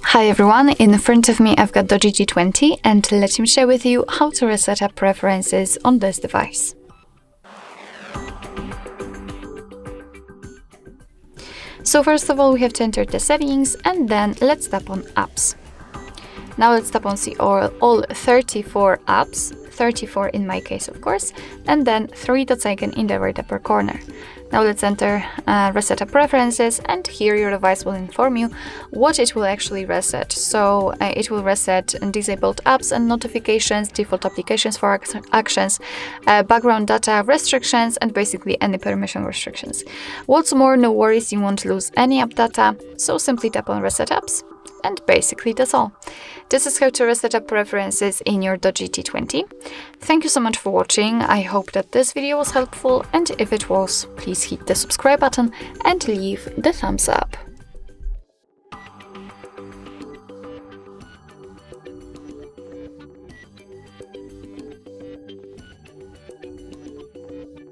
Hi everyone, in front of me I've got DOOGEE T20 and let me share with you how to reset up preferences on this device. So first of all we have to enter the settings and then let's tap on apps. Now let's tap on see all 34 apps, 34 in my case of course, and then 3 dots icon in the right upper corner. Now let's enter reset up preferences, and here your device will inform you what it will actually reset. So it will reset disabled apps and notifications, default applications for actions, background data restrictions, and basically any permission restrictions. What's more, no worries, you won't lose any app data, so simply tap on reset apps. And basically that's all. This is how to reset up preferences in your DOOGEE T20. Thank you so much for watching. I hope that this video was helpful, and if it was, please hit the subscribe button and leave the thumbs up.